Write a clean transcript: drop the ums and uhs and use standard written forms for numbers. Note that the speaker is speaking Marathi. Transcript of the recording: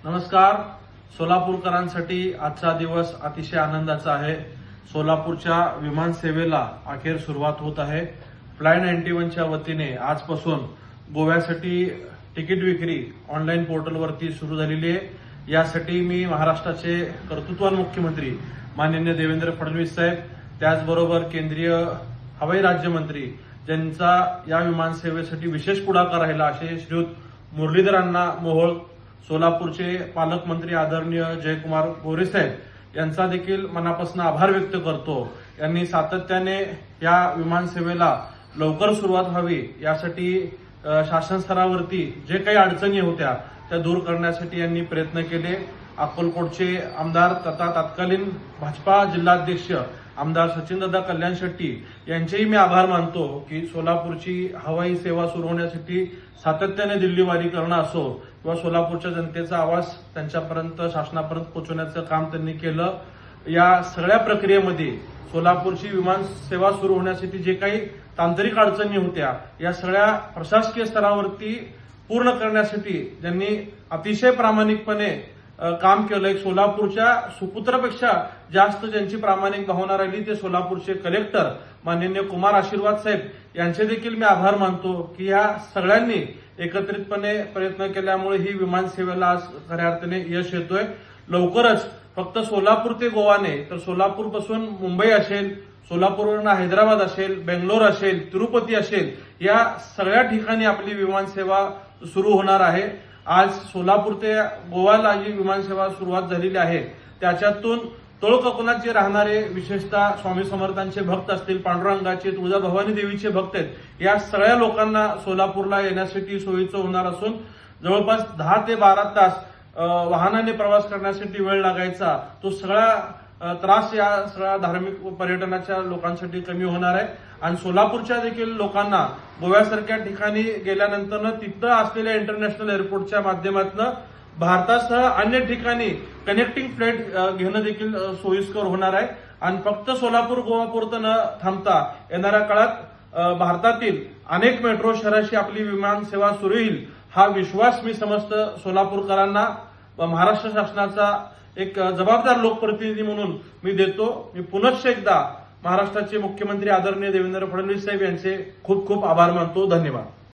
नमस्कार. सोलापूरकरांसाठी आजचा दिवस अतिशय आनंदाचा आहे. सोलापूरच्या विमान सेवेला अखेर सुरुवात होत आहे. फ्लाय 91च्या वतीने आजपासून गोव्यासाठी तिकीट विक्री ऑनलाईन पोर्टलवरती सुरू झालेली आहे. यासाठी मी महाराष्ट्राचे कर्तृत्ववान मुख्यमंत्री माननीय देवेंद्र फडणवीस साहेब, त्याचबरोबर केंद्रीय हवाई राज्यमंत्री ज्यांचा या विमान सेवेसाठी विशेष पुढाकार राहिला असे श्रीयुत मुरलीधर अण्णा मोहोळ, सोलापूरचे पालकमंत्री आदरणीय जयकुमार गोरे साहेब यांचा देखील मनापासून आभार व्यक्त करतो. यांनी सातत्याने या विमान सेवेला लवकर सुरुवात व्हावी यासाठी शासन स्तरावरती जे काही अडचणी होत्या त्या दूर करण्यासाठी यांनी प्रयत्न केले. अक्कलकोटचे आमदार तथा तत्कालीन भाजपा जिल्हाध्यक्ष आमदार सचिनदादा कल्याण शेट्टी यांचेही मी आभार मानतो की सोलापूरची हवाई सेवा सुरू होण्यासाठी सातत्याने दिल्लीवारी करणं असो किंवा सोलापूरच्या जनतेचा आवाज त्यांच्यापर्यंत शासनापर्यंत पोहोचवण्याचं काम त्यांनी केलं. या सगळ्या प्रक्रियेमध्ये सोलापूरची विमान सेवा सुरू होण्यासाठी जे काही तांत्रिक अडचणी होत्या या सगळ्या प्रशासकीय स्तरावरती पूर्ण करण्यासाठी त्यांनी अतिशय प्रामाणिकपणे काम केलं. सोलापूरच्या सुपुत्रापेक्षा जास्त ज्यांची प्रामाणिक भावना राहिली ते सोलापूरचे कलेक्टर माननीय कुमार आशीर्वाद साहेब यांचे देखील मी आभार मानतो की या सगळ्यांनी एकत्रितपणे प्रयत्न केल्यामुळे ही विमान सेवेला आज खऱ्या अर्थाने यश येतोय. लवकरच फक्त सोलापूर ते गोवा नाही तर सोलापूरपासून मुंबई असेल, सोलापूरवरून हैदराबाद असेल, बेंगलोर असेल, तिरुपती असेल, या सगळ्या ठिकाणी आपली विमान सेवा सुरू होणार आहे. आज सोलापूर ते गोवाला जी विमान सेवा सुरुवात झालेली आहे त्याच्यातून तळकोकणात जे राहणारे विशेषतः स्वामी समर्थांचे भक्त असतील, पांडुरंगाचे, तुळजाभवानी देवीचे भक्त आहेत, या सगळ्या लोकांना सोलापूरला येण्यासाठी सोयीचं होणार असून जवळपास 10 ते 12 तास वाहनाने प्रवास करण्यासाठी वेळ लागायचा तो सगळा त्रास या सगळ्या धार्मिक पर्यटनाच्या लोकांसाठी कमी होणार आहे. आणि सोलापूरच्या देखील लोकांना गोव्यासारख्या ठिकाणी गेल्यानंतर तिथं असलेल्या इंटरनॅशनल एअरपोर्टच्या माध्यमातून भारतासह अन्य ठिकाणी कनेक्टिंग फ्लाईट घेणं देखील सोयीस्कर होणार आहे. आणि फक्त सोलापूर गोवापुरतं न थांबता येणाऱ्या काळात भारतातील अनेक मेट्रो शहराशी आपली विमान सेवा सुरू होईल हा विश्वास मी समस्त सोलापूरकरांना महाराष्ट्र शासनाचा एक जबाबदार लोकप्रतिनिधी म्हणून मी देतो. मी पुनश्च एकदा महाराष्ट्राचे मुख्यमंत्री आदरणीय देवेंद्र फडणवीस साहेब यांचे खूप खूप आभार मानतो. धन्यवाद.